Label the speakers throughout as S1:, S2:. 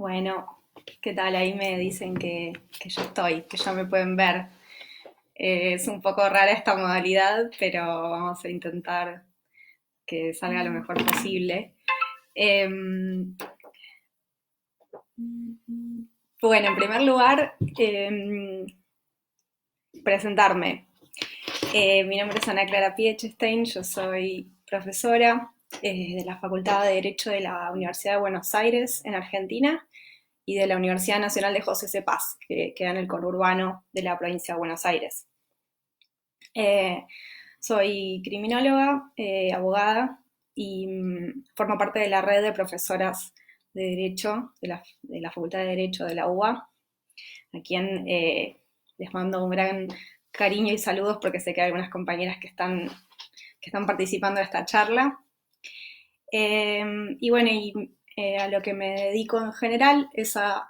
S1: Bueno, ¿qué tal? Ahí me dicen que yo estoy, que ya me pueden ver. Es un poco rara esta modalidad, pero vamos a intentar que salga lo mejor posible. Bueno, en primer lugar, presentarme. Mi nombre es Ana Clara Piechestein, yo soy profesora de la Facultad de Derecho de la Universidad de Buenos Aires, en Argentina, y de la Universidad Nacional de José C. Paz, que queda en el conurbano de la provincia de Buenos Aires. Soy criminóloga, abogada, y formo parte de la red de profesoras de Derecho de la Facultad de Derecho de la UBA, a quien les mando un gran cariño y saludos porque sé que hay algunas compañeras que están participando de esta charla. Y bueno, a lo que me dedico en general es a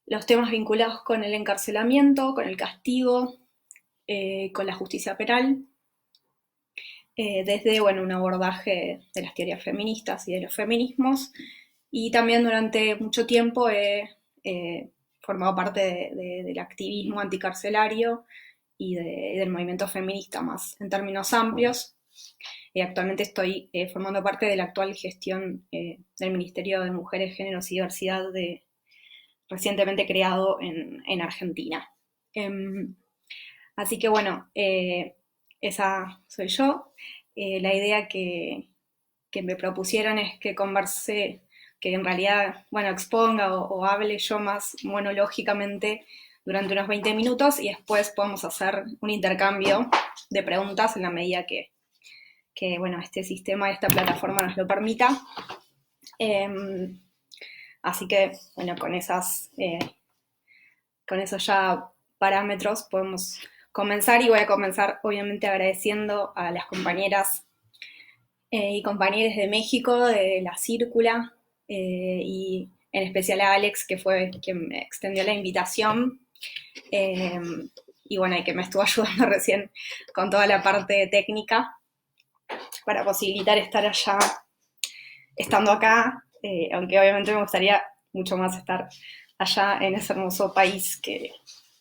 S1: los temas vinculados con el encarcelamiento, con el castigo, con la justicia penal, desde bueno, un abordaje de las teorías feministas y de los feminismos. Y también durante mucho tiempo he formado parte del activismo anticarcelario y del movimiento feminista más en términos amplios. Actualmente estoy formando parte de la actual gestión del Ministerio de Mujeres, Géneros y Diversidad recientemente creado en Argentina. Así que bueno, esa soy yo. La idea que me propusieron es que converse, que en realidad, bueno, exponga o hable yo más monológicamente durante unos 20 minutos y después podemos hacer un intercambio de preguntas en la medida que bueno, este sistema, esta plataforma nos lo permita. Así que, bueno, con esos ya parámetros podemos comenzar y voy a comenzar obviamente agradeciendo a las compañeras y compañeros de México, de la Círcula, y en especial a Alex, que fue quien me extendió la invitación, eh, y bueno, y que me estuvo ayudando recién con toda la parte técnica para posibilitar estar allá, estando acá, aunque obviamente me gustaría mucho más estar allá en ese hermoso país que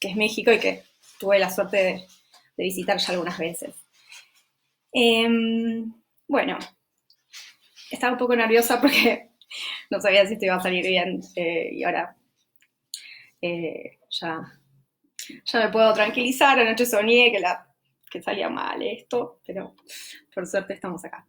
S1: es México y que tuve la suerte de visitar ya algunas veces. Bueno, estaba un poco nerviosa porque no sabía si esto iba a salir bien y ahora ya me puedo tranquilizar. Anoche soñé que salía mal esto, pero por suerte estamos acá.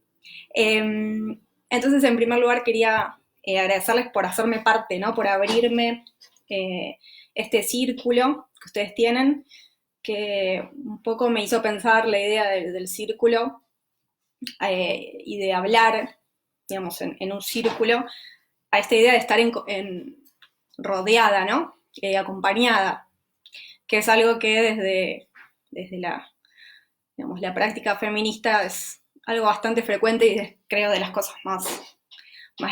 S1: Entonces, en primer lugar, quería agradecerles por hacerme parte, ¿no? Por abrirme este círculo que ustedes tienen, que un poco me hizo pensar la idea del círculo y de hablar, digamos, en un círculo, a esta idea de estar rodeada, ¿no? Acompañada, que es algo que desde digamos, la práctica feminista es algo bastante frecuente y creo de las cosas más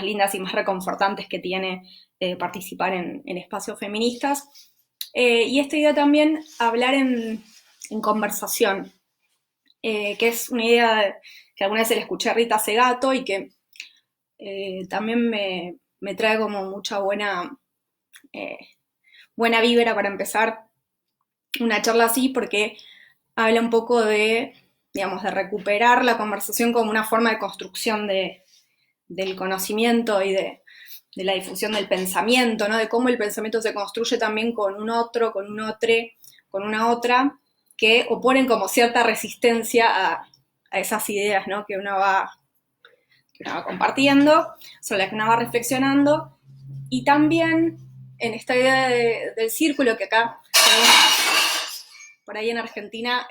S1: lindas y más reconfortantes que tiene participar en espacios feministas. Y esta idea también, hablar en conversación, que es una idea que alguna vez se la escuché a Rita Segato y que también me trae como mucha eh, buena vibra para empezar una charla así, porque habla un poco digamos, de recuperar la conversación como una forma de construcción del conocimiento y de la difusión del pensamiento, ¿no? De cómo el pensamiento se construye también con un otro, con un otro, con una otra, que oponen como cierta resistencia a esas ideas, ¿no? Que uno va compartiendo, sobre las que uno va reflexionando Y también en esta idea del círculo que acá, por ahí en Argentina,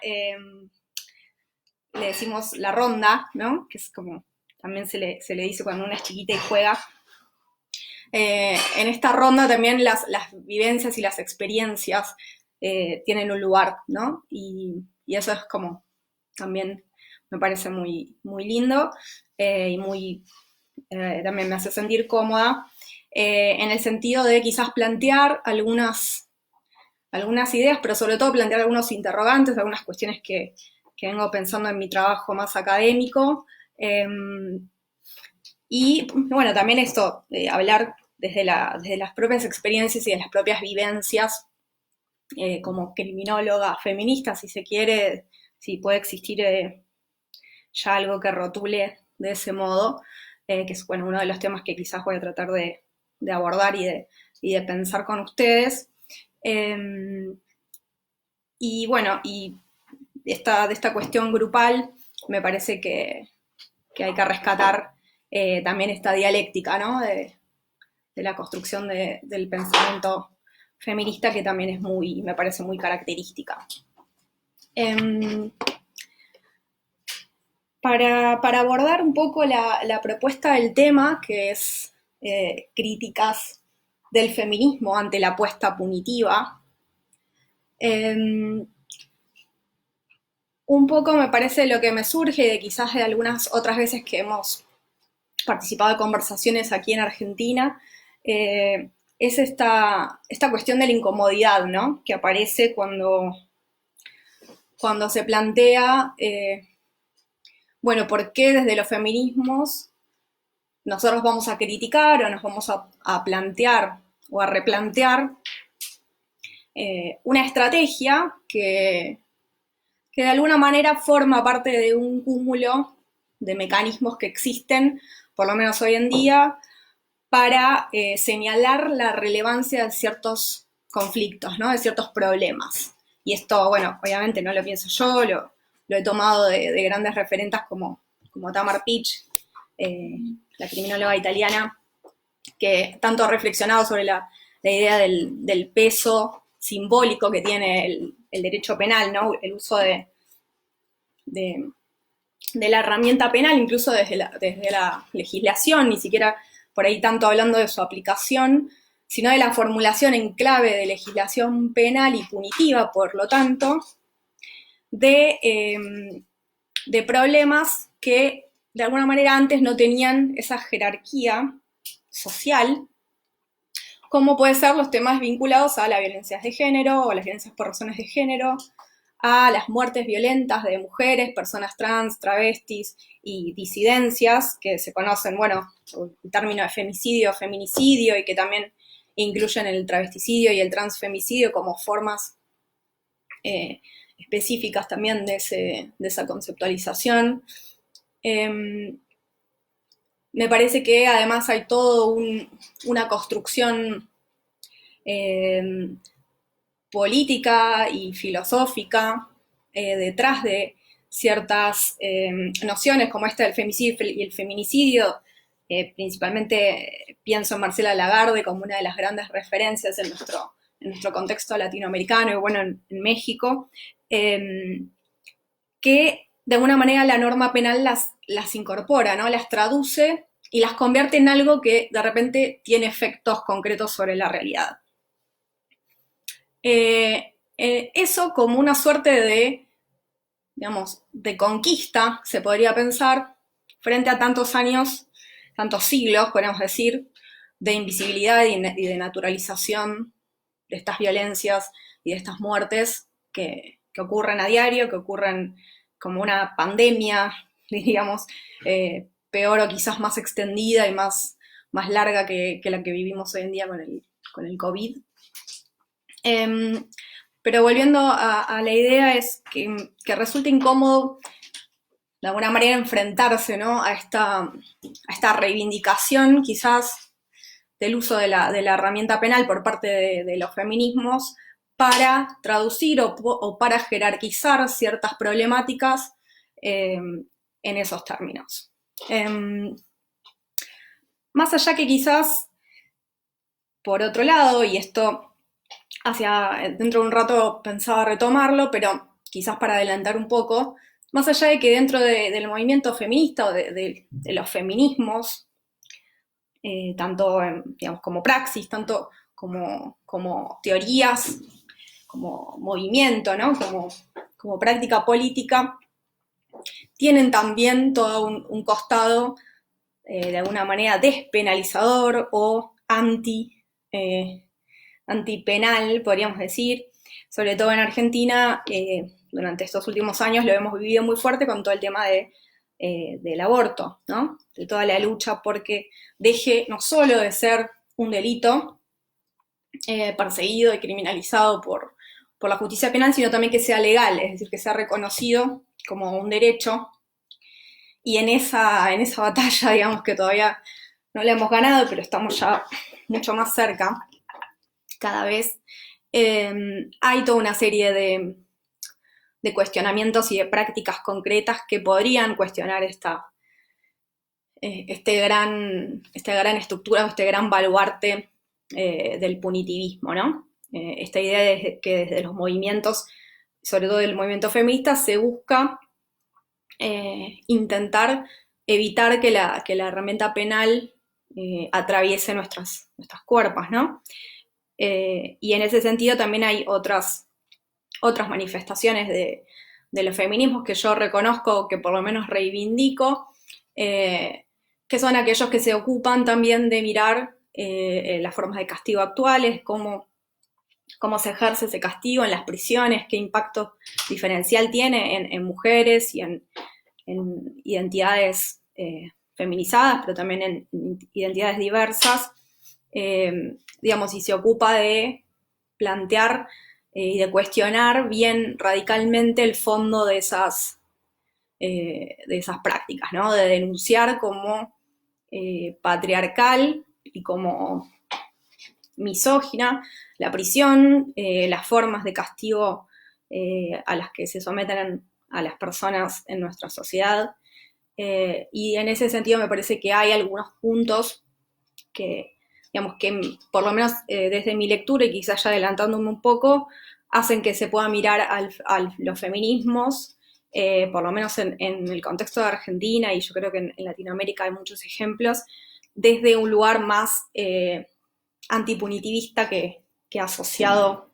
S1: le decimos la ronda, ¿no? Que es como, también se le dice cuando una es chiquita y juega. En esta ronda también las vivencias y las experiencias tienen un lugar, ¿no? Y eso es como, también me parece muy, muy lindo y muy, también me hace sentir cómoda en el sentido de quizás plantear algunas ideas, pero sobre todo plantear algunos interrogantes, algunas cuestiones que vengo pensando en mi trabajo más académico. Y bueno, también esto, hablar desde las propias experiencias y de las propias vivencias, como criminóloga feminista, si se quiere, si puede existir ya algo que rotule de ese modo, que es bueno, uno de los temas que quizás voy a tratar de abordar y de pensar con ustedes. Y bueno, y de esta cuestión grupal, me parece que hay que rescatar también esta dialéctica, ¿no? De la construcción del pensamiento feminista, que también es muy, me parece muy característica. Para abordar un poco la propuesta del tema, que es críticas del feminismo ante la apuesta punitiva, un poco me parece lo que me surge de quizás de algunas otras veces que hemos participado de conversaciones aquí en Argentina, es esta cuestión de la incomodidad, ¿no? Que aparece cuando se plantea, bueno, ¿por qué desde los feminismos nosotros vamos a criticar o nos vamos a plantear o a replantear una estrategia que de alguna manera forma parte de un cúmulo de mecanismos que existen, por lo menos hoy en día, para señalar la relevancia de ciertos conflictos, ¿no? De ciertos problemas. Y esto, bueno, obviamente no lo pienso yo, lo he tomado de grandes referentes como Tamar Pich, la criminóloga italiana, que tanto ha reflexionado sobre la idea del peso simbólico que tiene el derecho penal, ¿no? El uso de la herramienta penal, incluso desde la legislación, ni siquiera por ahí tanto hablando de su aplicación, sino de la formulación en clave de legislación penal y punitiva, por lo tanto, de problemas que de alguna manera antes no tenían esa jerarquía social, como puede ser los temas vinculados a las violencias de género o las violencias por razones de género, a las muertes violentas de mujeres, personas trans, travestis y disidencias, que se conocen, bueno, el término de femicidio, feminicidio, y que también incluyen el travesticidio y el transfemicidio como formas específicas también de esa conceptualización. Me parece que además hay todo una construcción política y filosófica detrás de ciertas nociones como esta del femicidio y el feminicidio. Principalmente pienso en Marcela Lagarde como una de las grandes referencias en nuestro contexto latinoamericano y bueno, en México, que de alguna manera la norma penal las incorpora, ¿no? Las traduce y las convierte en algo que de repente tiene efectos concretos sobre la realidad. Eso como una suerte digamos, de conquista, se podría pensar, frente a tantos años, tantos siglos, podemos decir, de invisibilidad y de naturalización de estas violencias y de estas muertes que ocurren a diario, que ocurren como una pandemia, diríamos, peor o quizás más extendida y más larga que la que vivimos hoy en día con el COVID. Pero volviendo a la idea es que resulta incómodo de alguna manera enfrentarse, ¿no? a esta reivindicación quizás del uso de la herramienta penal por parte de los feminismos para traducir o para jerarquizar ciertas problemáticas en esos términos. Más allá que quizás Por otro lado, y esto dentro de un rato pensaba retomarlo, pero quizás para adelantar un poco, más allá de que dentro del movimiento feminista o de los feminismos, tanto digamos, como praxis, tanto como teorías, como movimiento, ¿no? Como práctica política, tienen también todo un costado de alguna manera despenalizador o antipenal, podríamos decir, sobre todo en Argentina. Durante estos últimos años lo hemos vivido muy fuerte con todo el tema del aborto, ¿no? De toda la lucha porque deje no solo de ser un delito perseguido y criminalizado por la justicia penal, sino también que sea legal, es decir, que sea reconocido como un derecho. Y en esa batalla, digamos que todavía no la hemos ganado, pero estamos ya mucho más cerca, cada vez, hay toda una serie de cuestionamientos y de prácticas concretas que podrían cuestionar esta gran estructura, este gran baluarte del punitivismo, ¿no? Esta idea de que desde los movimientos, sobre todo el movimiento feminista, se busca intentar evitar que la herramienta penal atraviese nuestras cuerpos, ¿no? Y en ese sentido también hay otras manifestaciones de los feminismos que yo reconozco, que por lo menos reivindico, que son aquellos que se ocupan también de mirar las formas de castigo actuales, cómo se ejerce ese castigo en las prisiones, qué impacto diferencial tiene en mujeres y en identidades feminizadas, pero también en identidades diversas, digamos, y se ocupa de plantear y de cuestionar bien radicalmente el fondo de esas prácticas, ¿no? De denunciar como patriarcal y como misógina la prisión, las formas de castigo a las que se someten a las personas en nuestra sociedad. Y en ese sentido me parece que hay algunos puntos que, digamos, que por lo menos desde mi lectura, y quizás ya adelantándome un poco, hacen que se pueda mirar a los feminismos, por lo menos en el contexto de Argentina, y yo creo que en Latinoamérica hay muchos ejemplos, desde un lugar más antipunitivista que asociado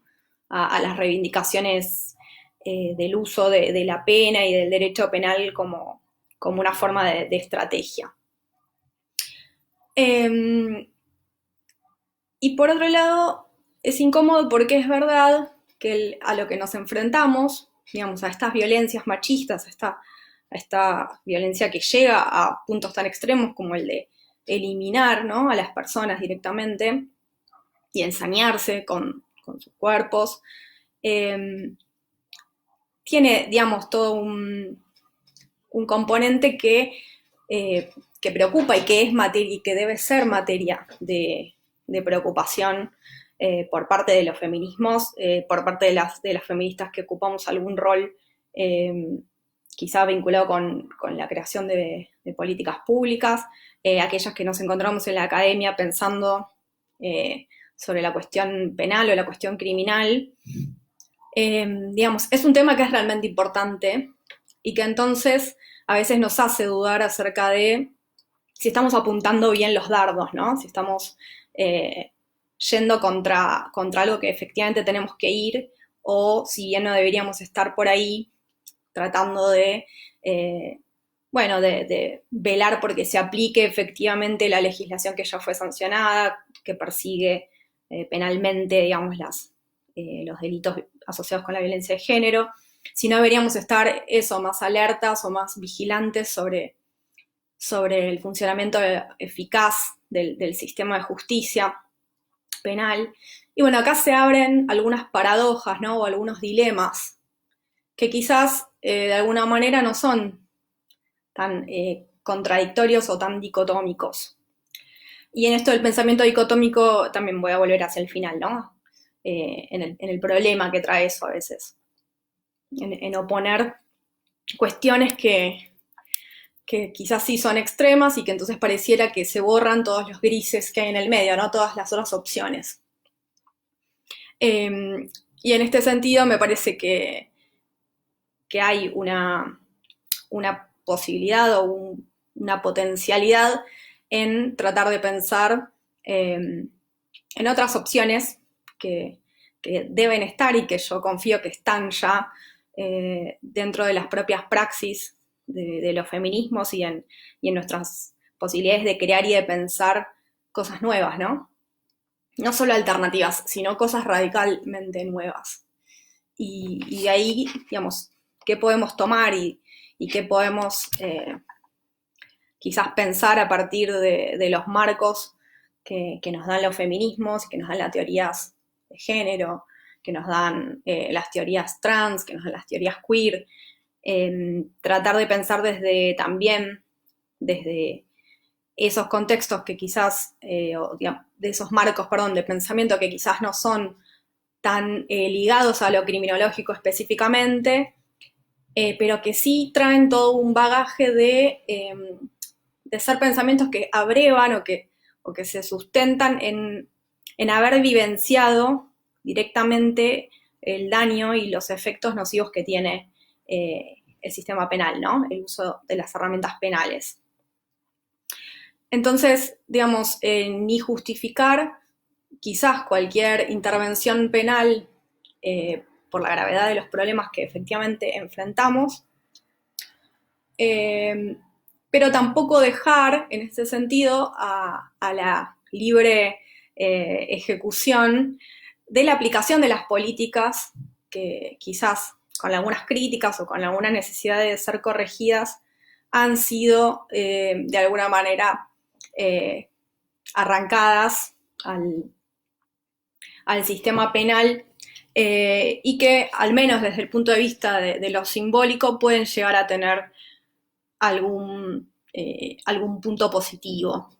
S1: a las reivindicaciones del uso de la pena y del derecho penal como una forma de estrategia. Y por otro lado, es incómodo porque es verdad que a lo que nos enfrentamos, digamos, a estas violencias machistas, a esta violencia que llega a puntos tan extremos como el de eliminar, ¿no?, a las personas directamente y ensañarse con sus cuerpos, tiene, digamos, todo un componente que preocupa y que es materia y que debe ser materia de preocupación por parte de los feminismos, por parte de las feministas que ocupamos algún rol quizá vinculado con la creación de políticas públicas, aquellas que nos encontramos en la academia pensando sobre la cuestión penal o la cuestión criminal. Digamos, es un tema que es realmente importante y que entonces a veces nos hace dudar acerca de si estamos apuntando bien los dardos, ¿no? Si estamos yendo contra algo que efectivamente tenemos que ir, o si bien no deberíamos estar por ahí tratando de velar porque se aplique efectivamente la legislación que ya fue sancionada, que persigue penalmente, digamos, los delitos asociados con la violencia de género, si no deberíamos estar más alertas o más vigilantes sobre el funcionamiento eficaz del sistema de justicia penal. Y bueno, acá se abren algunas paradojas, ¿no?, o algunos dilemas que quizás de alguna manera no son tan contradictorios o tan dicotómicos. Y en esto del pensamiento dicotómico también voy a volver hacia el final, ¿no? En el problema que trae eso a veces. En oponer cuestiones que que quizás sí son extremas y que entonces pareciera que se borran todos los grises que hay en el medio, ¿no? Todas las otras opciones. Y en este sentido me parece que hay una posibilidad o una potencialidad en tratar de pensar en otras opciones que deben estar y que yo confío que están ya dentro de las propias praxis de los feminismos y en nuestras posibilidades de crear y de pensar cosas nuevas, ¿no? No solo alternativas, sino cosas radicalmente nuevas. Y de ahí, digamos, qué podemos tomar y qué podemos quizás pensar a partir de los marcos que nos dan los feminismos, que nos dan las teorías de género, que nos dan las teorías trans, que nos dan las teorías queer. Tratar de pensar también desde esos contextos que quizás, digamos, de esos marcos, perdón, de pensamiento que quizás no son tan ligados a lo criminológico específicamente, pero que sí traen todo un bagaje de ser pensamientos que abrevan o que se sustentan en haber vivenciado directamente el daño y los efectos nocivos que tiene el sistema penal, ¿no? El uso de las herramientas penales. Entonces, digamos, ni justificar quizás cualquier intervención penal por la gravedad de los problemas que efectivamente enfrentamos, pero tampoco dejar, en este sentido, a la libre ejecución de la aplicación de las políticas que quizás con algunas críticas o con alguna necesidad de ser corregidas han sido de alguna manera arrancadas al sistema penal y que, al menos desde el punto de vista de lo simbólico, pueden llegar a tener algún punto positivo.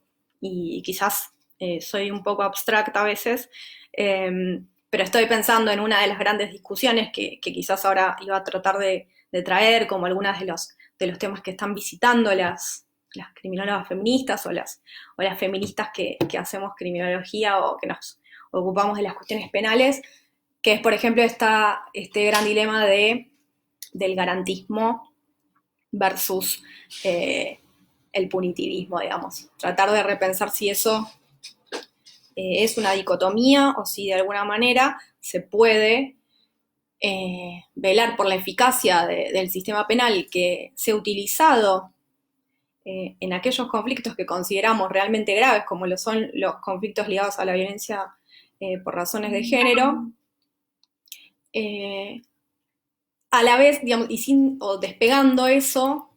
S1: Y quizás soy un poco abstracta a veces, pero estoy pensando en una de las grandes discusiones que quizás ahora iba a tratar de traer, como algunas de los temas que están visitando las criminólogas feministas o las feministas que hacemos criminología o que nos ocupamos de las cuestiones penales, que es, por ejemplo, este gran dilema del garantismo versus el punitivismo, digamos. Tratar de repensar si eso es una dicotomía o si de alguna manera se puede velar por la eficacia del sistema penal que sea utilizado en aquellos conflictos que consideramos realmente graves, como lo son los conflictos ligados a la violencia por razones de género, a la vez, digamos, o despegando esa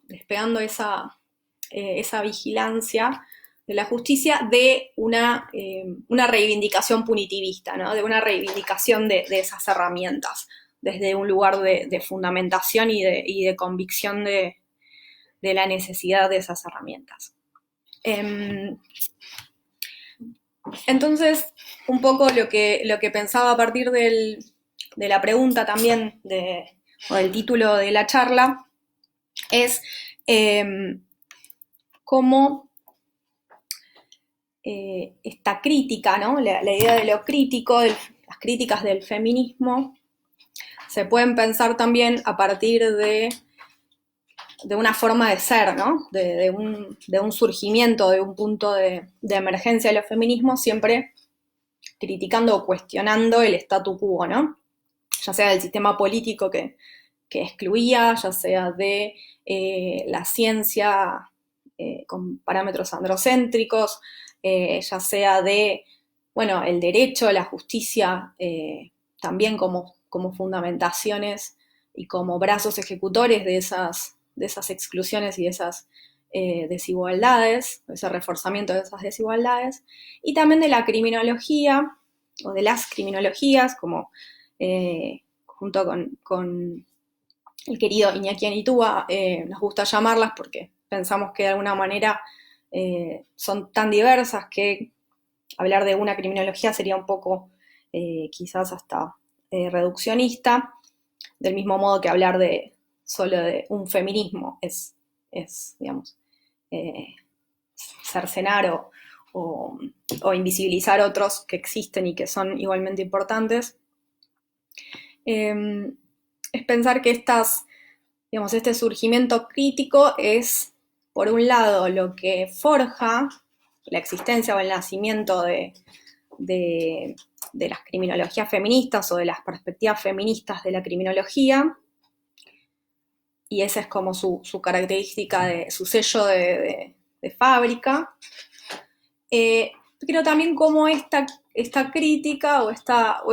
S1: vigilancia de la justicia de una reivindicación punitivista, ¿no? De una reivindicación de esas herramientas, desde un lugar de fundamentación y de convicción de la necesidad de esas herramientas. Entonces, un poco lo que pensaba a partir de la pregunta también o del título de la charla es cómo esta crítica, ¿no? La idea de lo crítico, las críticas del feminismo, se pueden pensar también a partir de una forma de ser, ¿no? De un surgimiento, de un punto de emergencia de los feminismos, siempre criticando o cuestionando el statu quo, ¿no? Ya sea del sistema político que excluía, ya sea de la ciencia con parámetros androcéntricos, ya sea de, bueno, el derecho, la justicia, también como fundamentaciones y como brazos ejecutores de esas exclusiones y de esas desigualdades, ese reforzamiento de esas desigualdades, y también de la criminología, o de las criminologías, como junto con el querido Iñaki Anitúa, nos gusta llamarlas porque pensamos que de alguna manera son tan diversas que hablar de una criminología sería un poco quizás hasta reduccionista, del mismo modo que hablar solo de un feminismo es digamos, cercenar o invisibilizar otros que existen y que son igualmente importantes, es pensar que este surgimiento crítico es, por un lado, lo que forja la existencia o el nacimiento de las criminologías feministas o de las perspectivas feministas de la criminología, y esa es como su característica, su sello de fábrica, pero también como esta crítica o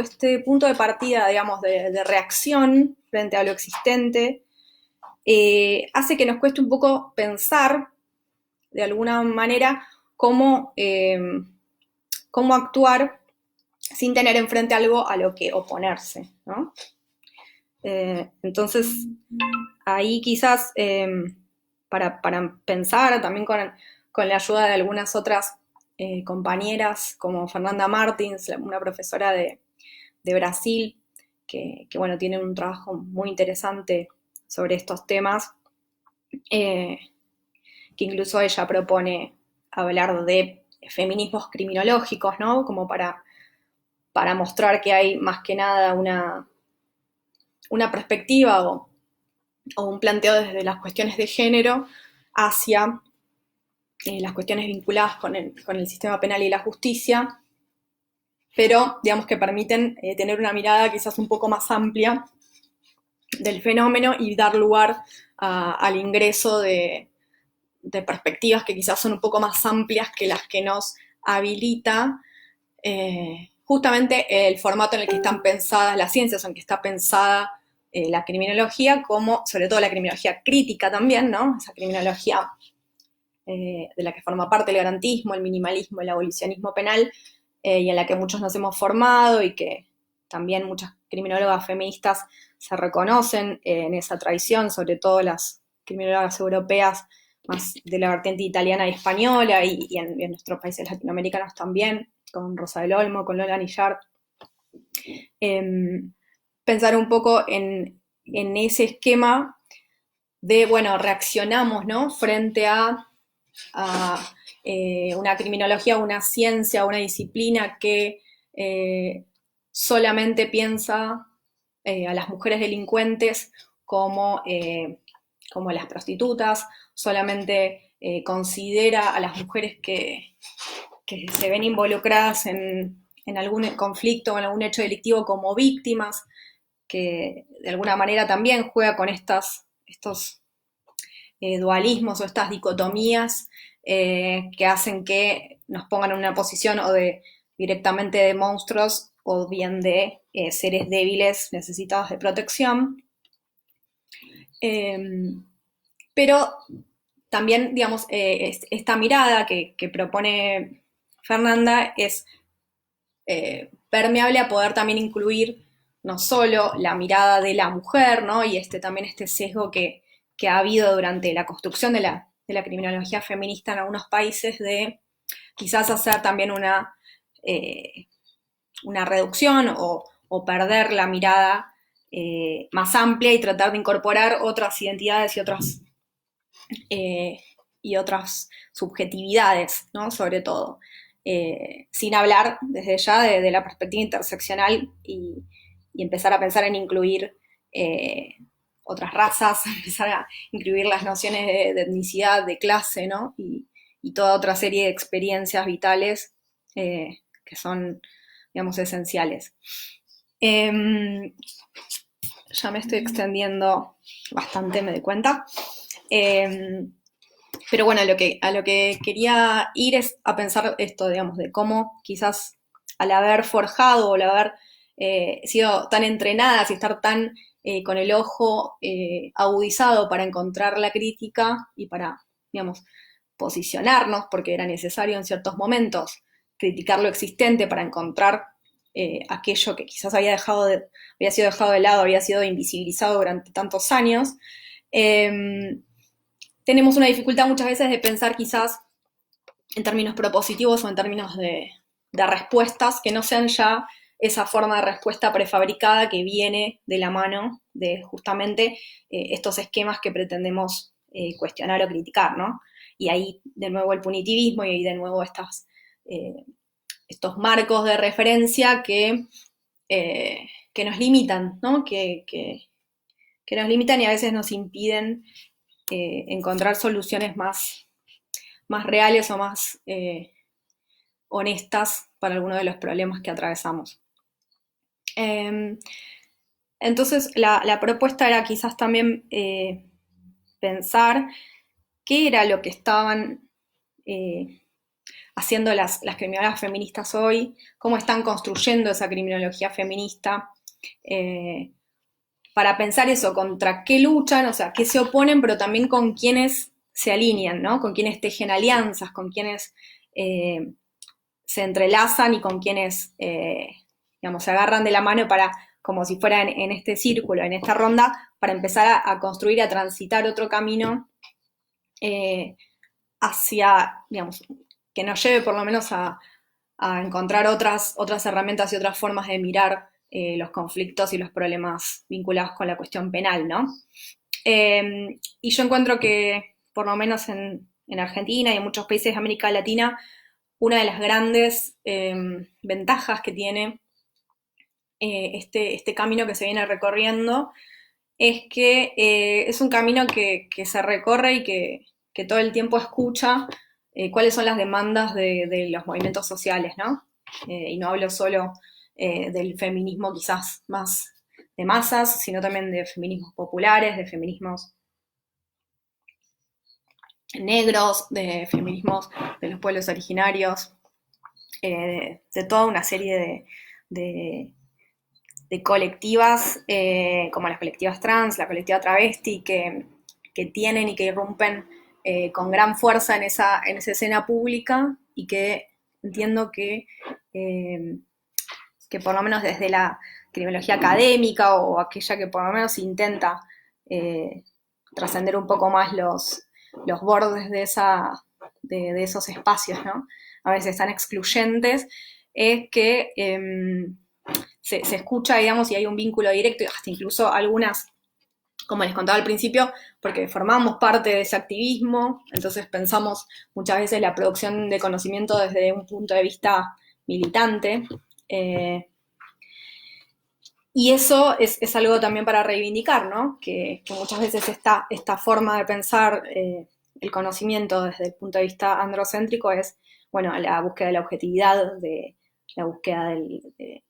S1: este punto de partida, digamos, de reacción frente a lo existente, hace que nos cueste un poco pensar, de alguna manera, cómo actuar sin tener enfrente algo a lo que oponerse, ¿no? Entonces, ahí quizás para pensar también con la ayuda de algunas otras compañeras, como Fernanda Martins, una profesora de Brasil, que bueno, tiene un trabajo muy interesante sobre estos temas, que incluso ella propone hablar de feminismos criminológicos, ¿no? Como para mostrar que hay más que nada una perspectiva o un planteo desde las cuestiones de género hacia las cuestiones vinculadas con el sistema penal y la justicia, pero digamos que permiten tener una mirada quizás un poco más amplia del fenómeno y dar lugar al ingreso de perspectivas que quizás son un poco más amplias que las que nos habilita justamente el formato en el que están pensadas las ciencias, en el que está pensada la criminología, como sobre todo la criminología crítica también, ¿no? Esa criminología de la que forma parte el garantismo, el minimalismo, el abolicionismo penal, y en la que muchos nos hemos formado y que también muchas criminólogas feministas se reconocen en esa tradición, sobre todo las criminólogas europeas más de la vertiente italiana y española, y en nuestros países latinoamericanos también, con Rosa del Olmo, con Lola Nillard. Pensar un poco en ese esquema de, bueno, reaccionamos, ¿no? Frente a una criminología, una ciencia, una disciplina que solamente piensa a las mujeres delincuentes como las prostitutas, solamente considera a las mujeres que se ven involucradas en algún conflicto o en algún hecho delictivo como víctimas, que de alguna manera también juega con estos dualismos o estas dicotomías que hacen que nos pongan en una posición o directamente de monstruos o bien de seres débiles necesitados de protección. Pero también, digamos, esta mirada que propone Fernanda es permeable a poder también incluir no solo la mirada de la mujer, ¿no? Y también este sesgo que ha habido durante la construcción de la criminología feminista en algunos países de quizás hacer también una reducción o perder la mirada más amplia y tratar de incorporar otras identidades y otras subjetividades, ¿no? Sobre todo. Sin hablar desde ya de la perspectiva interseccional y empezar a pensar en incluir otras razas, empezar a incluir las nociones de etnicidad, de clase, ¿no? Y toda otra serie de experiencias vitales que son, digamos, esenciales. Ya me estoy extendiendo bastante, me doy cuenta. Pero bueno, a lo que quería ir es a pensar esto, digamos, de cómo quizás al haber forjado o al haber sido tan entrenadas y estar tan con el ojo agudizado para encontrar la crítica y para, digamos, posicionarnos, porque era necesario en ciertos momentos criticar lo existente para encontrar aquello que quizás había sido dejado de lado, había sido invisibilizado durante tantos años. Tenemos una dificultad muchas veces de pensar quizás en términos propositivos o en términos de respuestas que no sean ya esa forma de respuesta prefabricada que viene de la mano de justamente estos esquemas que pretendemos cuestionar o criticar, ¿no? y ahí de nuevo el punitivismo y ahí de nuevo estos marcos de referencia que nos limitan, ¿no? Que nos limitan y a veces nos impiden encontrar soluciones más reales o más honestas para algunos de los problemas que atravesamos. Entonces, la propuesta era quizás también pensar qué era lo que estaban haciendo las criminólogas feministas hoy, cómo están construyendo esa criminología feminista, para pensar eso, contra qué luchan, o sea, qué se oponen, pero también con quiénes se alinean, ¿no? Con quiénes tejen alianzas, con quiénes se entrelazan y con quienes, digamos, se agarran de la mano para, como si fuera en este círculo, en esta ronda, para empezar a construir, a transitar otro camino hacia, digamos, que nos lleve por lo menos a encontrar otras herramientas y otras formas de mirar los conflictos y los problemas vinculados con la cuestión penal, ¿no? Y yo encuentro que, por lo menos en Argentina y en muchos países de América Latina, una de las grandes ventajas que tiene este camino que se viene recorriendo es que es un camino que se recorre y que todo el tiempo escucha cuáles son las demandas de los movimientos sociales, ¿no? Y no hablo solo del feminismo quizás más de masas, sino también de feminismos populares, de feminismos negros, de feminismos de los pueblos originarios, de toda una serie de colectivas, como las colectivas trans, la colectiva travesti, que tienen y que irrumpen con gran fuerza en esa escena pública y que entiendo que por lo menos desde la criminología académica o aquella que por lo menos intenta trascender un poco más los bordes de esos espacios, ¿no? A veces tan excluyentes, es que se escucha, digamos, y hay un vínculo directo, hasta incluso algunas, como les contaba al principio, porque formamos parte de ese activismo, entonces pensamos muchas veces la producción de conocimiento desde un punto de vista militante, y eso es algo también para reivindicar, ¿no? Que muchas veces esta forma de pensar el conocimiento desde el punto de vista androcéntrico es, bueno, la búsqueda de la objetividad, de la búsqueda de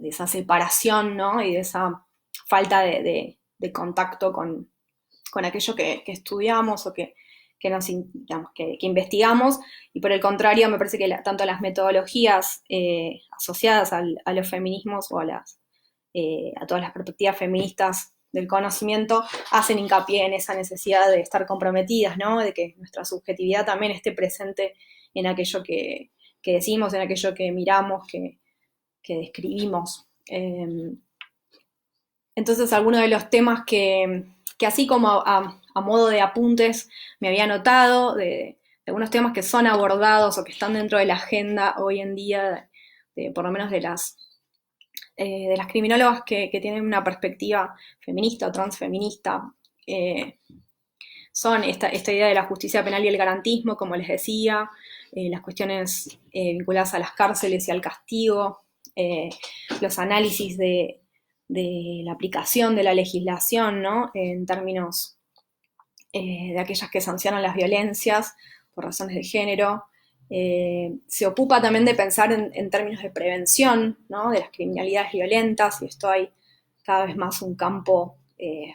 S1: esa separación, ¿no? Y de esa falta de contacto con aquello que estudiamos o digamos, que investigamos, y por el contrario, me parece que tanto las metodologías asociadas a los feminismos o a todas las perspectivas feministas del conocimiento hacen hincapié en esa necesidad de estar comprometidas, ¿no? De que nuestra subjetividad también esté presente en aquello que decimos, en aquello que miramos, que describimos. Entonces, algunos de los temas que así como a modo de apuntes me había notado, de algunos temas que son abordados o que están dentro de la agenda hoy en día, por lo menos de las criminólogas que tienen una perspectiva feminista o transfeminista, son esta idea de la justicia penal y el garantismo, como les decía, las cuestiones vinculadas a las cárceles y al castigo, los análisis de la aplicación de la legislación, ¿no? En términos de aquellas que sancionan las violencias por razones de género. Se ocupa también de pensar en términos de prevención, ¿no? De las criminalidades violentas, y esto hay cada vez más un campo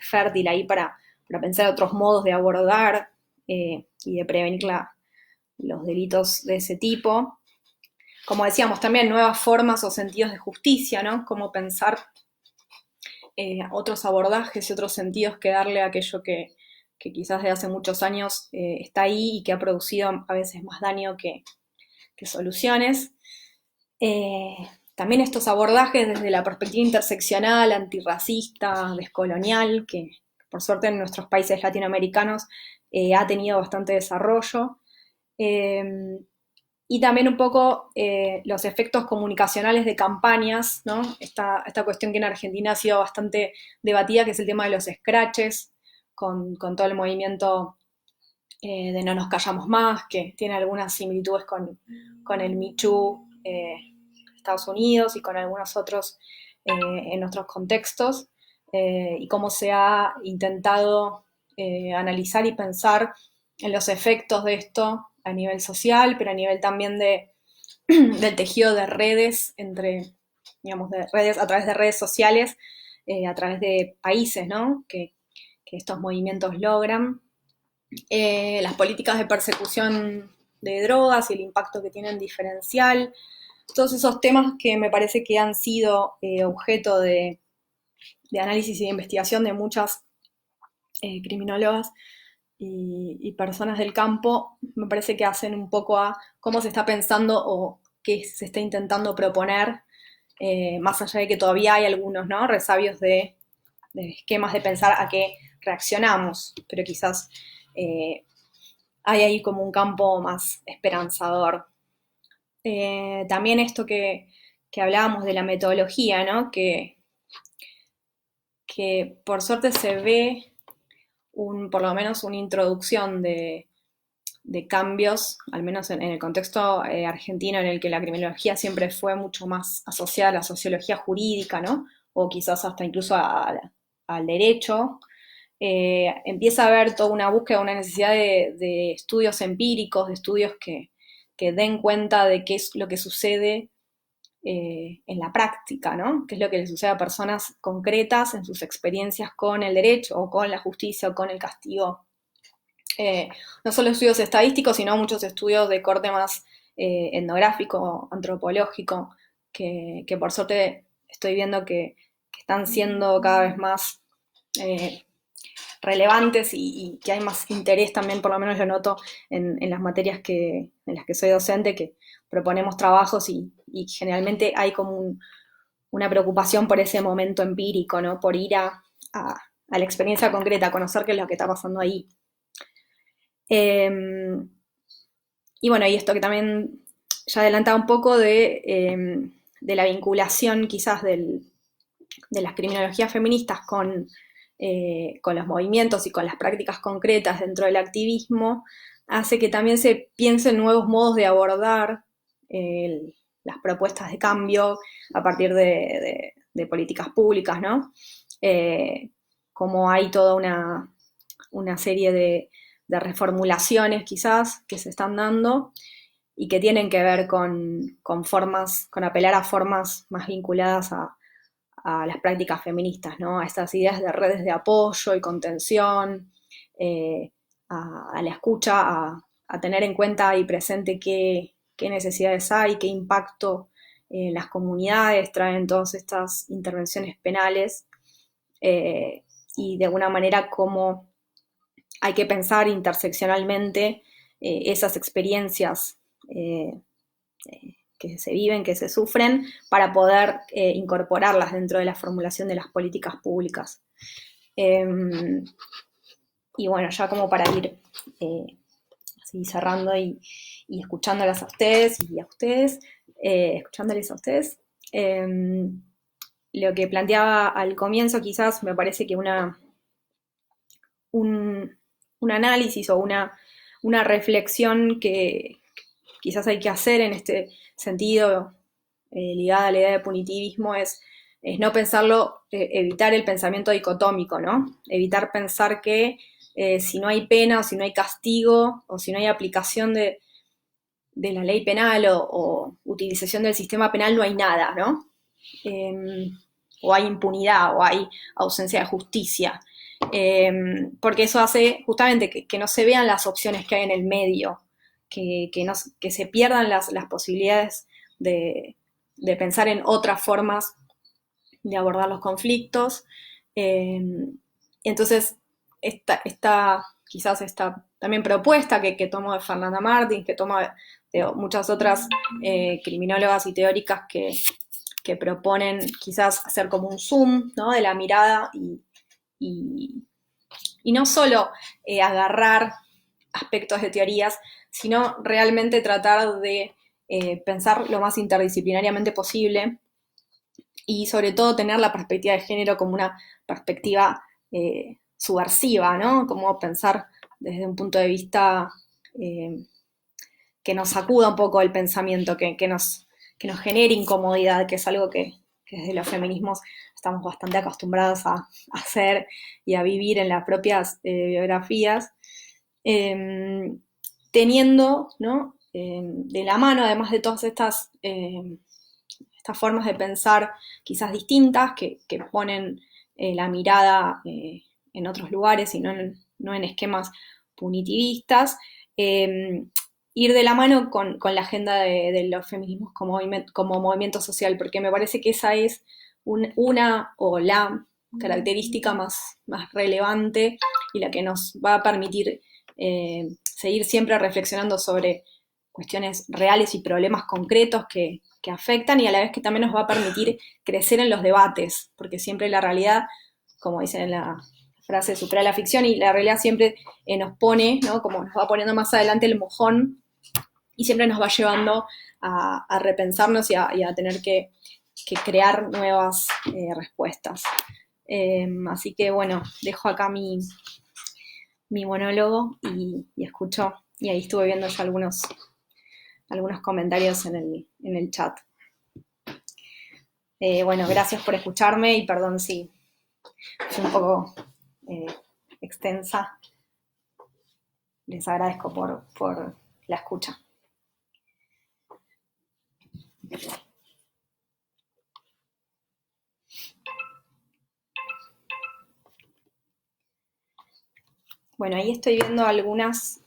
S1: fértil ahí para pensar otros modos de abordar y de prevenir los delitos de ese tipo. Como decíamos, también nuevas formas o sentidos de justicia, ¿no? Cómo pensar otros abordajes y otros sentidos que darle a aquello que quizás de hace muchos años está ahí y que ha producido a veces más daño que soluciones. También estos abordajes desde la perspectiva interseccional, antirracista, descolonial, que por suerte en nuestros países latinoamericanos ha tenido bastante desarrollo. Y también un poco los efectos comunicacionales de campañas, ¿no? Esta cuestión que en Argentina ha sido bastante debatida, que es el tema de los scratches, con todo el movimiento de No nos callamos más, que tiene algunas similitudes con el Me Too Estados Unidos y con algunos otros en otros contextos, y cómo se ha intentado analizar y pensar en los efectos de esto a nivel social, pero a nivel también del tejido de redes digamos, de redes, a través de redes sociales, a través de países, ¿no? Que estos movimientos logran. Las políticas de persecución de drogas y el impacto que tienen diferencial, todos esos temas que me parece que han sido objeto de análisis y de investigación de muchas criminólogas y personas del campo, me parece que hacen un poco a cómo se está pensando o qué se está intentando proponer, más allá de que todavía hay algunos, ¿no?, resabios de esquemas de pensar a qué reaccionamos, pero quizás hay ahí como un campo más esperanzador. También esto que hablábamos de la metodología, ¿no? Que por suerte se ve por lo menos una introducción de cambios, al menos en el contexto argentino, en el que la criminología siempre fue mucho más asociada a la sociología jurídica, ¿no? O quizás hasta incluso al derecho. Empieza a haber toda una búsqueda, una necesidad de estudios empíricos, de estudios que den cuenta de qué es lo que sucede en la práctica, ¿no? Qué es lo que le sucede a personas concretas en sus experiencias con el derecho o con la justicia o con el castigo. No solo estudios estadísticos, sino muchos estudios de corte más etnográfico, antropológico, que por suerte estoy viendo que están siendo cada vez más relevantes y que hay más interés también, por lo menos lo noto en las materias en las que soy docente, que proponemos trabajos y generalmente hay como una preocupación por ese momento empírico, ¿no? Por ir a la experiencia concreta, a conocer qué es lo que está pasando ahí. Y bueno, y esto que también ya adelantaba un poco de la vinculación quizás de las criminologías feministas con los movimientos y con las prácticas concretas dentro del activismo, hace que también se piensen nuevos modos de abordar las propuestas de cambio a partir de políticas públicas, ¿no? Como hay toda una serie de reformulaciones quizás que se están dando y que tienen que ver con formas, con apelar a formas más vinculadas a las prácticas feministas, ¿no? A estas ideas de redes de apoyo y contención, a la escucha, a tener en cuenta y presente qué necesidades hay, qué impacto en las comunidades traen todas estas intervenciones penales, y de alguna manera cómo hay que pensar interseccionalmente esas experiencias que se viven, que se sufren, para poder incorporarlas dentro de la formulación de las políticas públicas. Y bueno, ya como para ir así cerrando y escuchándolas a ustedes y a ustedes, escuchándoles a ustedes, lo que planteaba al comienzo quizás me parece que un análisis o una reflexión que quizás hay que hacer en este sentido, ligada a la idea de punitivismo, es no pensarlo, evitar el pensamiento dicotómico, ¿no? Evitar pensar que si no hay pena o si no hay castigo o si no hay aplicación de la ley penal o utilización del sistema penal no hay nada, ¿no? O hay impunidad o hay ausencia de justicia. Porque eso hace justamente que no se vean las opciones que hay en el medio, que se pierdan las posibilidades de pensar en otras formas de abordar los conflictos. Entonces, quizás esta también propuesta que tomo de Fernanda Martins, que tomo de muchas otras criminólogas y teóricas que proponen quizás hacer como un zoom, ¿no?, de la mirada y no solo agarrar aspectos de teorías, sino realmente tratar de pensar lo más interdisciplinariamente posible y sobre todo tener la perspectiva de género como una perspectiva subversiva, ¿no? Como pensar desde un punto de vista que nos sacuda un poco el pensamiento, que nos genere incomodidad, que es algo que desde los feminismos estamos bastante acostumbrados a hacer y a vivir en las propias biografías, teniendo, ¿no? De la mano, además de todas estas formas de pensar quizás distintas, que ponen la mirada en otros lugares y no en esquemas punitivistas, ir de la mano con la agenda de los feminismos como movimiento social, porque me parece que esa es una o la característica más relevante y la que nos va a permitir seguir siempre reflexionando sobre cuestiones reales y problemas concretos que afectan, y a la vez que también nos va a permitir crecer en los debates, porque siempre la realidad, como dicen en la frase, supera la ficción, y la realidad siempre nos pone, ¿no? Como nos va poniendo más adelante el mojón, y siempre nos va llevando a repensarnos y a tener que crear nuevas respuestas. Así que bueno, dejo acá mi monólogo y escucho, y ahí estuve viendo ya algunos comentarios en el chat. Bueno, gracias por escucharme y perdón si fue un poco extensa. Les agradezco por la escucha. Bueno, ahí estoy viendo algunas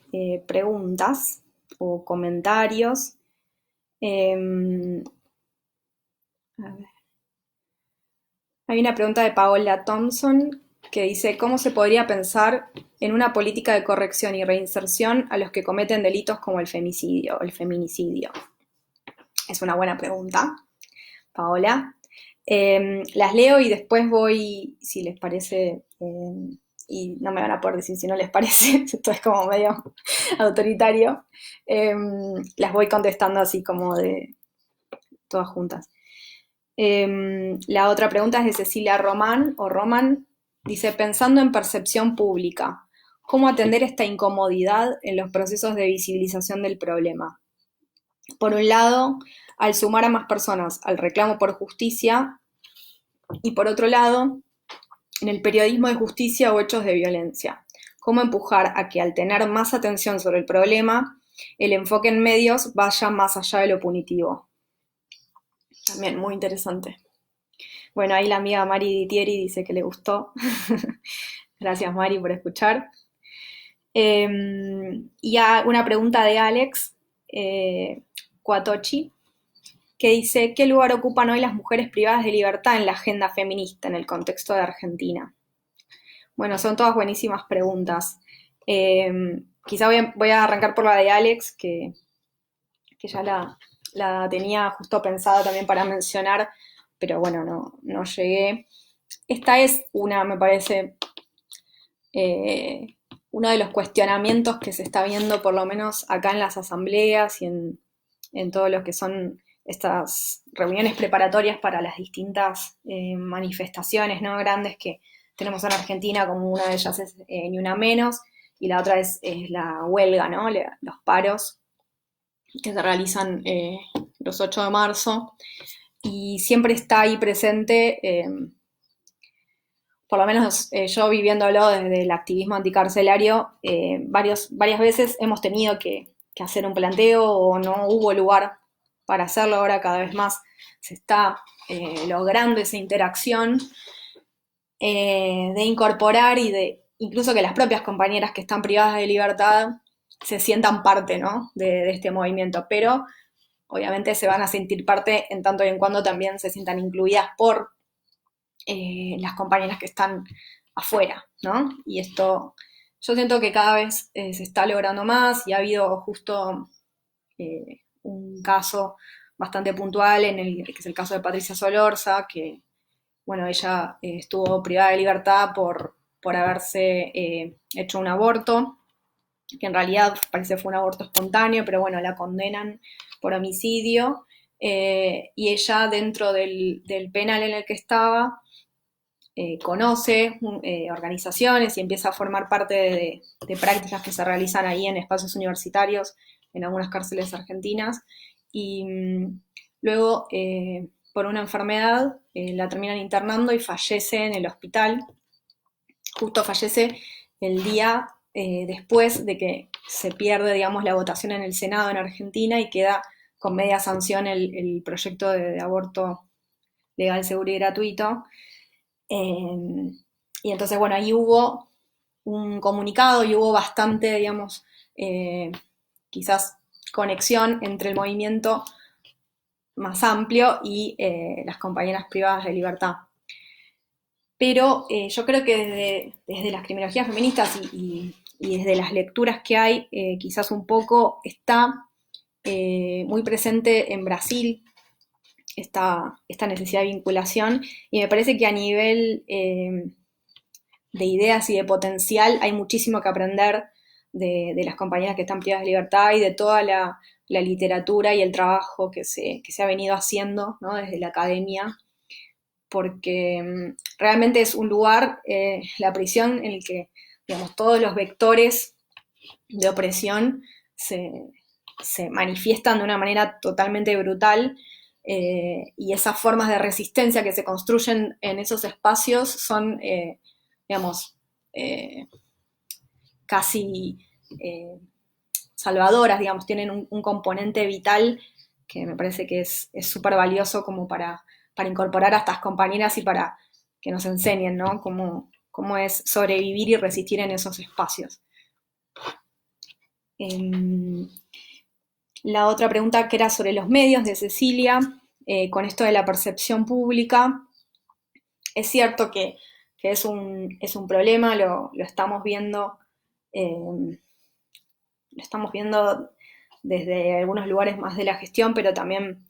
S1: preguntas o comentarios. A ver. Hay una pregunta de Paola Thompson que dice: ¿cómo se podría pensar en una política de corrección y reinserción a los que cometen delitos como el femicidio o el feminicidio? Es una buena pregunta, Paola. Las leo y después voy, si les parece, y no me van a poder decir si no les parece, esto es como medio autoritario, las voy contestando así como de todas juntas. La otra pregunta es de Cecilia Román, dice: pensando en percepción pública, ¿cómo atender esta incomodidad en los procesos de visibilización del problema? Por un lado, al sumar a más personas al reclamo por justicia, y por otro lado, en el periodismo de justicia o hechos de violencia. ¿Cómo empujar a que, al tener más atención sobre el problema, el enfoque en medios vaya más allá de lo punitivo? También muy interesante. Bueno, ahí la amiga Mari Ditieri dice que le gustó. Gracias, Mari, por escuchar. Y una pregunta de Alex Cuatochi, que dice: ¿qué lugar ocupan hoy las mujeres privadas de libertad en la agenda feminista en el contexto de Argentina? Bueno, son todas buenísimas preguntas. Quizá voy a arrancar por la de Alex, que ya la tenía justo pensada también para mencionar, pero bueno, no llegué. Esta es me parece, uno de los cuestionamientos que se está viendo, por lo menos acá en las asambleas y en todo lo que son estas reuniones preparatorias para las distintas manifestaciones, ¿no?, grandes que tenemos en Argentina, como una de ellas es Ni Una Menos, y la otra es la huelga, ¿no?, los paros que se realizan los 8 de marzo, y siempre está ahí presente, por lo menos yo viviéndolo desde el activismo anticarcelario, varias veces hemos tenido que hacer un planteo o no hubo lugar para hacerlo. Ahora cada vez más se está logrando esa interacción de incorporar y de incluso que las propias compañeras que están privadas de libertad se sientan parte, ¿no?, de este movimiento, pero obviamente se van a sentir parte en tanto y en cuando también se sientan incluidas por las compañeras que están afuera, ¿no? Y esto yo siento que cada vez se está logrando más, y ha habido justo un caso bastante puntual que es el caso de Patricia Solorza, que, bueno, ella estuvo privada de libertad por haberse hecho un aborto, que en realidad parece que fue un aborto espontáneo, pero bueno, la condenan por homicidio, y ella, dentro del penal en el que estaba, conoce organizaciones y empieza a formar parte de prácticas que se realizan ahí en espacios universitarios, en algunas cárceles argentinas, y luego por una enfermedad la terminan internando y fallece en el hospital. Justo fallece el día después de que se pierde, digamos, la votación en el Senado en Argentina y queda con media sanción el proyecto de aborto legal, seguro y gratuito. Y entonces, bueno, ahí hubo un comunicado y hubo bastante, digamos, quizás conexión entre el movimiento más amplio y las compañeras privadas de libertad. Pero yo creo que desde las criminologías feministas y desde las lecturas que hay, quizás un poco está muy presente en Brasil esta necesidad de vinculación, y me parece que a nivel de ideas y de potencial hay muchísimo que aprender de las compañeras que están privadas de libertad y de toda la literatura y el trabajo que se ha venido haciendo, ¿no?, desde la academia, porque realmente es un lugar, la prisión, en el que, digamos, todos los vectores de opresión se manifiestan de una manera totalmente brutal, y esas formas de resistencia que se construyen en esos espacios son, digamos, casi salvadoras, digamos, tienen un componente vital que me parece que es súper valioso como para incorporar a estas compañeras y para que nos enseñen, ¿no?, cómo es sobrevivir y resistir en esos espacios. La otra pregunta, que era sobre los medios, de Cecilia, con esto de la percepción pública, es cierto que es un problema, lo estamos viendo, desde algunos lugares más de la gestión, pero también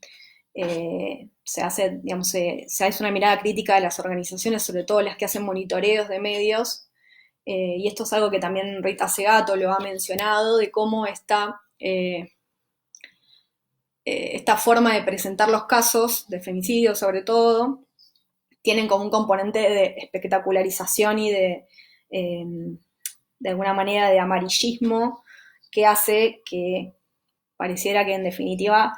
S1: se hace, digamos, se hace una mirada crítica de las organizaciones, sobre todo las que hacen monitoreos de medios, y esto es algo que también Rita Segato lo ha mencionado, de cómo esta forma de presentar los casos de femicidio, sobre todo, tienen como un componente de espectacularización y de alguna manera de amarillismo, que hace que pareciera que en definitiva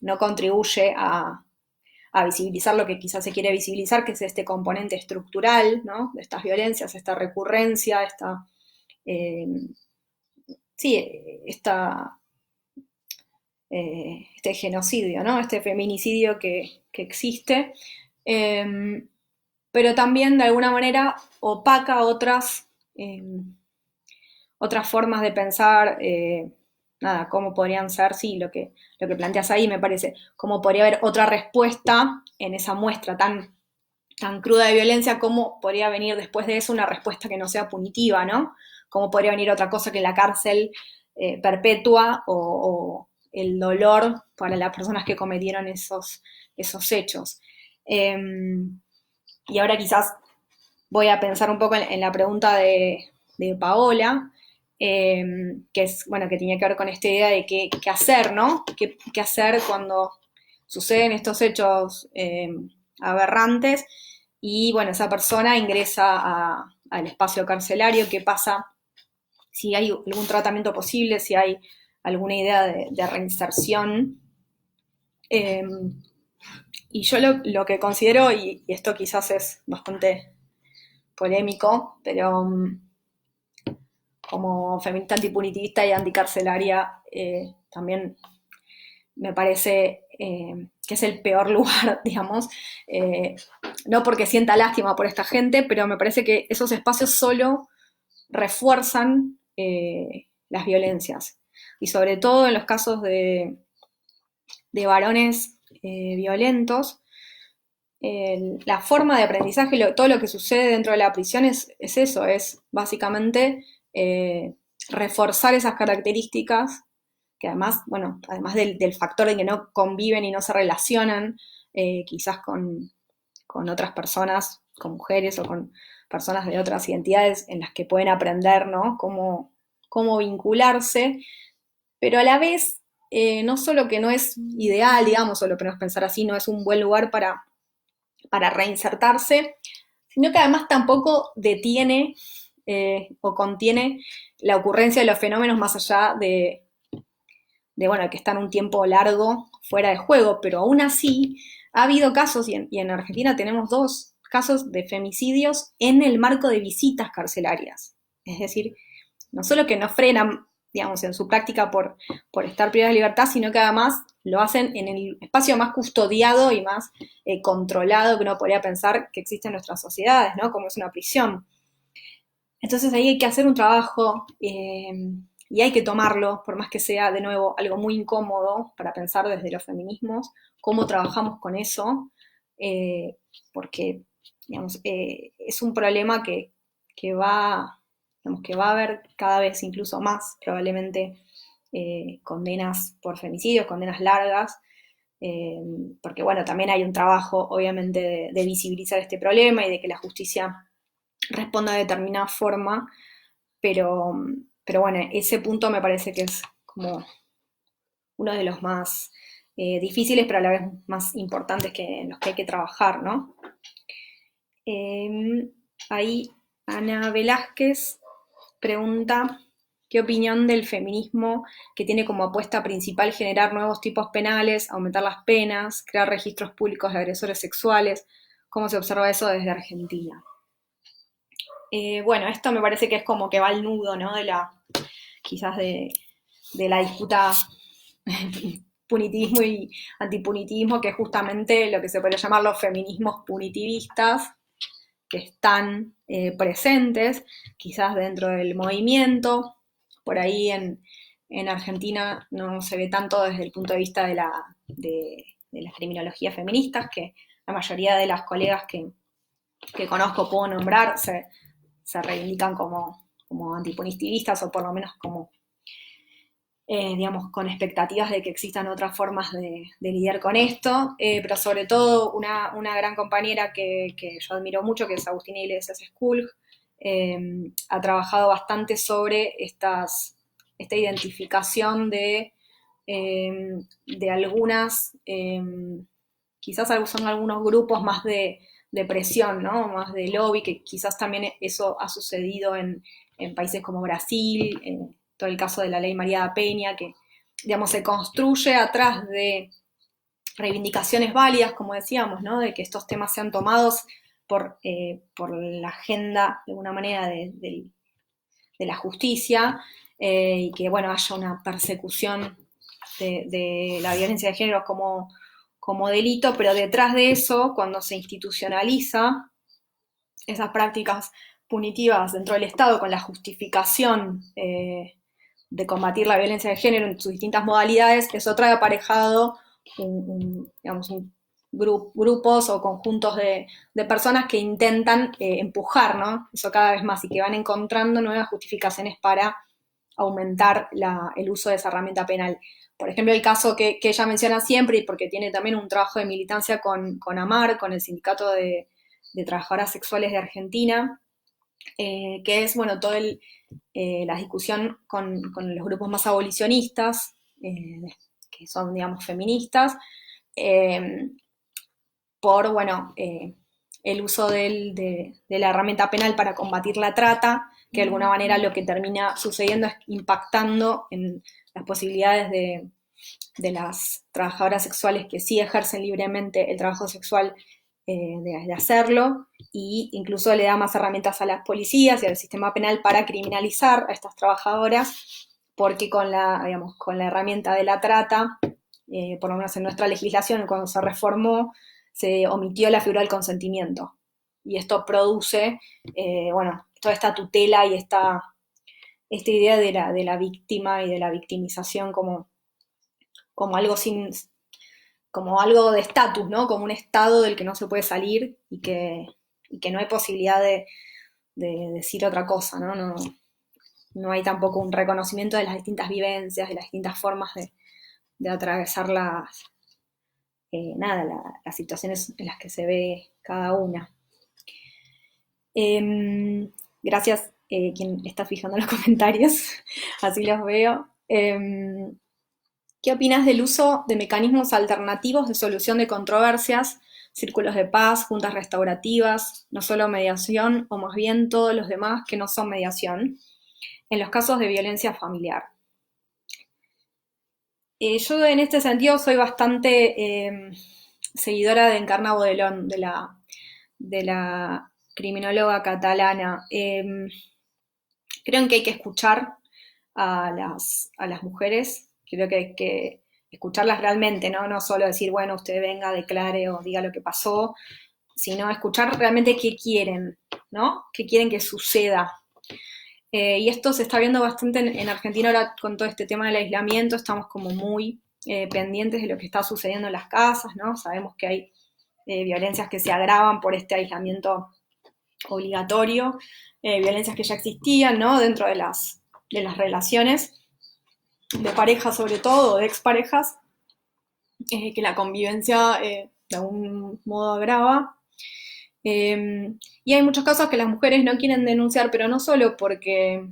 S1: no contribuye a visibilizar lo que quizás se quiere visibilizar, que es este componente estructural, ¿no?, de estas violencias, esta recurrencia, este genocidio, ¿no?, este feminicidio que existe, pero también de alguna manera opaca otras formas de pensar, cómo podrían ser, sí, lo que planteas ahí me parece, cómo podría haber otra respuesta en esa muestra tan cruda de violencia, cómo podría venir después de eso una respuesta que no sea punitiva, ¿no? Cómo podría venir otra cosa que la cárcel perpetua o el dolor para las personas que cometieron esos hechos. Y ahora quizás voy a pensar un poco en la pregunta de Paola, que es, bueno, que tenía que ver con esta idea de qué hacer, ¿no? ¿Qué hacer cuando suceden estos hechos aberrantes y, bueno, esa persona ingresa al espacio carcelario? ¿Qué pasa si hay algún tratamiento posible, si hay alguna idea de reinserción? Y yo lo que considero, y esto quizás es bastante polémico, pero como feminista antipunitivista y anticarcelaria, también me parece que es el peor lugar, digamos, no porque sienta lástima por esta gente, pero me parece que esos espacios solo refuerzan las violencias, y sobre todo en los casos de varones violentos. La forma de aprendizaje, todo lo que sucede dentro de la prisión es eso, es básicamente reforzar esas características que además, bueno, además del factor de que no conviven y no se relacionan quizás con otras personas, con mujeres o con personas de otras identidades en las que pueden aprender, ¿no?, cómo vincularse, pero a la vez no solo que no es ideal, digamos, o lo podemos pensar así, no es un buen lugar para para reinsertarse, sino que además tampoco detiene o contiene la ocurrencia de los fenómenos más allá bueno, que están un tiempo largo fuera de juego, pero aún así ha habido casos, y en Argentina tenemos 2 casos de femicidios en el marco de visitas carcelarias. Es decir, no solo que no frenan, digamos, en su práctica por estar privadas de libertad, sino que además lo hacen en el espacio más custodiado y más controlado que uno podría pensar que existe en nuestras sociedades, ¿no? Como es una prisión. Entonces ahí hay que hacer un trabajo y hay que tomarlo, por más que sea, de nuevo, algo muy incómodo para pensar desde los feminismos, cómo trabajamos con eso, porque, digamos, es un problema que va, digamos, que va a haber cada vez incluso más, probablemente, condenas por femicidios, condenas largas, eh, porque, bueno, también hay un trabajo, obviamente, de visibilizar este problema y de que la justicia responda de determinada forma, pero, pero bueno, ese punto me parece que es como uno de los más difíciles, pero a la vez más importantes en los que hay que trabajar, ¿no? Ahí Ana Velázquez pregunta qué opinión del feminismo que tiene como apuesta principal generar nuevos tipos penales, aumentar las penas, crear registros públicos de agresores sexuales, cómo se observa eso desde Argentina. Bueno, esto me parece que es como que va al nudo, ¿no? Quizás de la disputa punitivismo y antipunitivismo, que es justamente lo que se podría llamar los feminismos punitivistas, que están presentes, quizás dentro del movimiento. Por ahí en Argentina no se ve tanto desde el punto de vista de las criminologías feministas, que la mayoría de las colegas que conozco, puedo nombrar, se reivindican como antipunitivistas o por lo menos como, digamos, con expectativas de que existan otras formas de lidiar con esto, pero sobre todo una gran compañera que yo admiro mucho, que es Agustina Iglesias Skulj, ha trabajado bastante sobre esta identificación de algunas, quizás son algunos grupos más de presión, ¿no? Más de lobby, que quizás también eso ha sucedido en países como Brasil, en todo el caso de la ley María da Peña, que, digamos, se construye atrás de reivindicaciones válidas, como decíamos, ¿no? De que estos temas sean tomados por la agenda, de alguna manera, de la justicia, y que, bueno, haya una persecución de la violencia de género como delito, pero detrás de eso, cuando se institucionaliza esas prácticas punitivas dentro del Estado con la justificación de combatir la violencia de género en sus distintas modalidades, eso trae aparejado digamos, grupos o conjuntos de personas que intentan empujar, ¿no? Eso cada vez más y que van encontrando nuevas justificaciones para aumentar el uso de esa herramienta penal. Por ejemplo, el caso que ella menciona siempre, y porque tiene también un trabajo de militancia con AMAR, con el Sindicato de Trabajadoras Sexuales de Argentina, que es, bueno, toda la discusión con los grupos más abolicionistas, que son, digamos, feministas, por, bueno, el uso de la herramienta penal para combatir la trata, que de alguna manera lo que termina sucediendo es impactando en las posibilidades de las trabajadoras sexuales que sí ejercen libremente el trabajo sexual, de hacerlo, e incluso le da más herramientas a las policías y al sistema penal para criminalizar a estas trabajadoras, porque digamos, con la herramienta de la trata, por lo menos en nuestra legislación, cuando se reformó, se omitió la figura del consentimiento. Y esto produce, bueno, toda esta tutela y esta idea de la víctima y de la victimización como algo como algo de estatus, ¿no? Como un estado del que no se puede salir y que no hay posibilidad de decir otra cosa, ¿no? No hay tampoco un reconocimiento de las distintas vivencias, de las distintas formas de atravesar las situaciones en las que se ve cada una. Gracias quien está fijando los comentarios, así los veo. ¿Qué opinas del uso de mecanismos alternativos de solución de controversias, círculos de paz, juntas restaurativas, no solo mediación, o más bien todos los demás que no son mediación, en los casos de violencia familiar. Yo en este sentido soy bastante seguidora de Encarna Bodelón, de la criminóloga catalana. Creo que hay que escuchar a las mujeres, creo que hay que escucharlas realmente, ¿no? No solo decir, bueno, usted venga, declare o diga lo que pasó, sino escuchar realmente qué quieren, ¿no? ¿Qué quieren que suceda? Y esto se está viendo bastante en Argentina ahora con todo este tema del aislamiento, estamos como muy pendientes de lo que está sucediendo en las casas, ¿no? Sabemos que hay violencias que se agravan por este aislamiento obligatorio, violencias que ya existían, ¿no? Dentro de las relaciones de pareja sobre todo, de exparejas, que la convivencia de algún modo agrava. Y hay muchos casos que las mujeres no quieren denunciar, pero no solo porque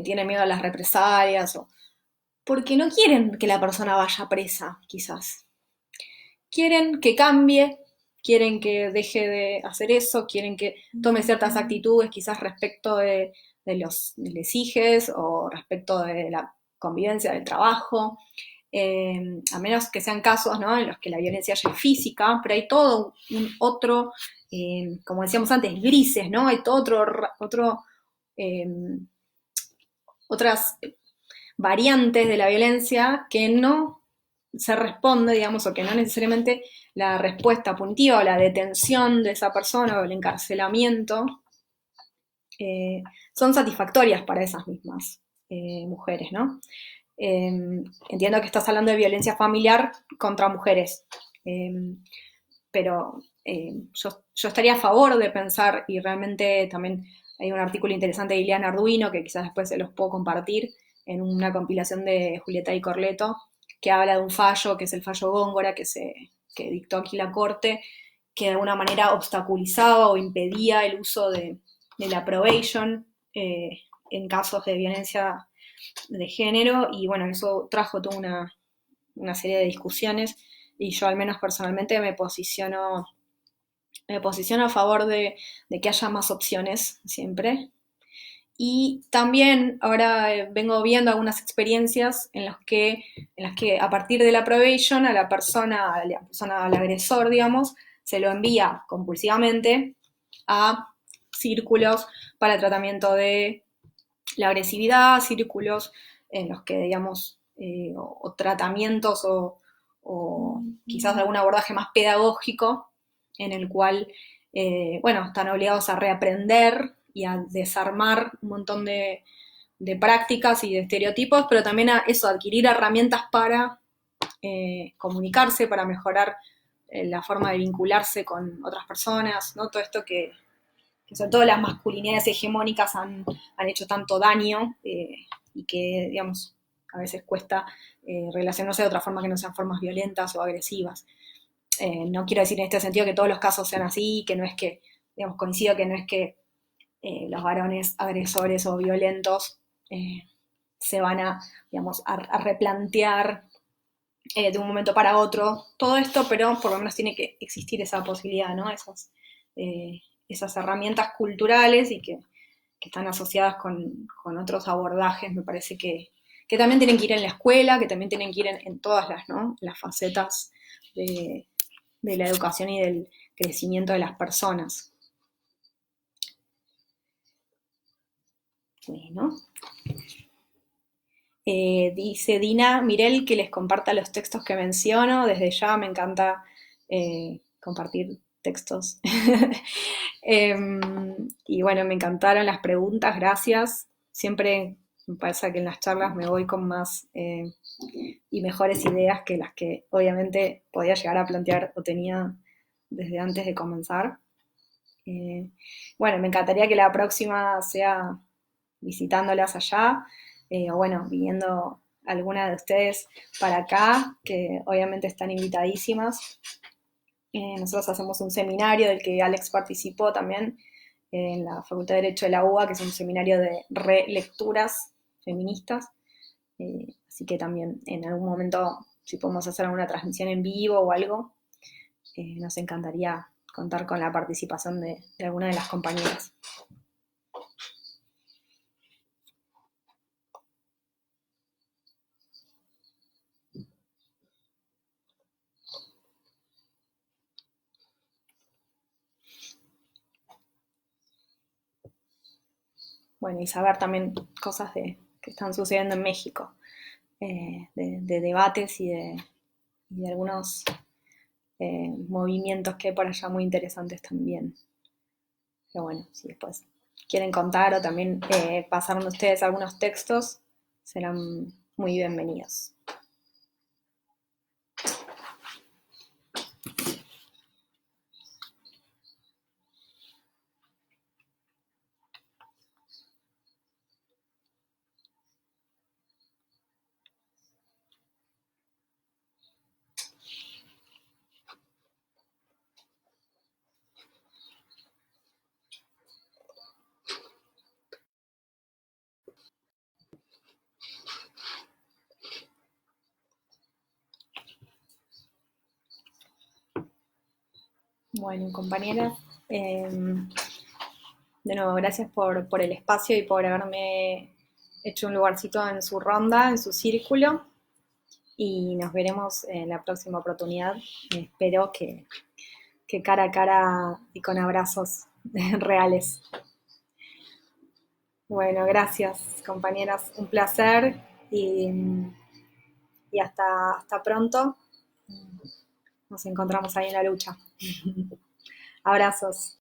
S1: tienen miedo a las represalias o porque no quieren que la persona vaya presa, quizás. Quieren que cambie, quieren que deje de hacer eso, quieren que tome ciertas actitudes, quizás respecto de los lesijes o respecto de la convivencia del trabajo, a menos que sean casos, ¿no?, en los que la violencia ya es física, pero hay todo un otro, como decíamos antes, grises, ¿no? Hay todo eh, otras variantes de la violencia que no se responde, digamos, o que no necesariamente la respuesta punitiva o la detención de esa persona o el encarcelamiento son satisfactorias para esas mismas mujeres, ¿no? Entiendo que estás hablando de violencia familiar contra mujeres, pero yo estaría a favor de pensar, y realmente también hay un artículo interesante de Ileana Arduino, que quizás después se los puedo compartir, en una compilación de Julieta y Corleto, que habla de un fallo, que es el fallo Góngora, que dictó aquí la Corte, que de alguna manera obstaculizaba o impedía el uso de la probation en casos de violencia de género, y bueno, eso trajo toda una serie de discusiones, y yo al menos personalmente me posiciono a favor de que haya más opciones siempre. Y también ahora vengo viendo algunas experiencias en las que a partir de la probation a la persona, al agresor, digamos, se lo envía compulsivamente a círculos para el tratamiento de la agresividad, círculos en los que, digamos, o tratamientos o quizás algún abordaje más pedagógico en el cual, bueno, están obligados a reaprender y a desarmar un montón de prácticas y de estereotipos, pero también a eso, adquirir herramientas para comunicarse, para mejorar la forma de vincularse con otras personas, ¿no? Todo esto que sobre todo las masculinidades hegemónicas han hecho tanto daño y que, digamos, a veces cuesta relacionarse de otra forma que no sean formas violentas o agresivas. No quiero decir en este sentido que todos los casos sean así, que no es que, digamos, coincido que no es que los varones agresores o violentos se van digamos, a replantear de un momento para otro todo esto, pero por lo menos tiene que existir esa posibilidad, ¿no? Esas herramientas culturales y que están asociadas con otros abordajes, me parece que también tienen que ir en la escuela, que también tienen que ir en todas ¿no?, las facetas de la educación y del crecimiento de las personas. Bueno. Dice Dina Mirel que les comparta los textos que menciono. Desde ya me encanta compartir textos. Y bueno, me encantaron las preguntas, gracias. Siempre me pasa que en las charlas me voy con más y mejores ideas que las que obviamente podía llegar a plantear o tenía desde antes de comenzar. Bueno, me encantaría que la próxima sea visitándolas allá, o bueno, viniendo alguna de ustedes para acá, que obviamente están invitadísimas. Nosotros hacemos un seminario del que Alex participó también en la Facultad de Derecho de la UBA, que es un seminario de relecturas feministas. Así que también en algún momento, si podemos hacer alguna transmisión en vivo o algo, nos encantaría contar con la participación de alguna de las compañeras. Bueno, y saber también cosas que están sucediendo en México, de debates y de algunos movimientos que hay por allá muy interesantes también. Pero bueno, si después quieren contar o también pasarme ustedes algunos textos, serán muy bienvenidos. Bueno, compañeras, de nuevo, gracias por el espacio y por haberme hecho un lugarcito en su ronda, en su círculo. Y nos veremos en la próxima oportunidad. Espero que cara a cara y con abrazos reales. Bueno, gracias, compañeras. Un placer y hasta pronto. Nos encontramos ahí en la lucha. Abrazos.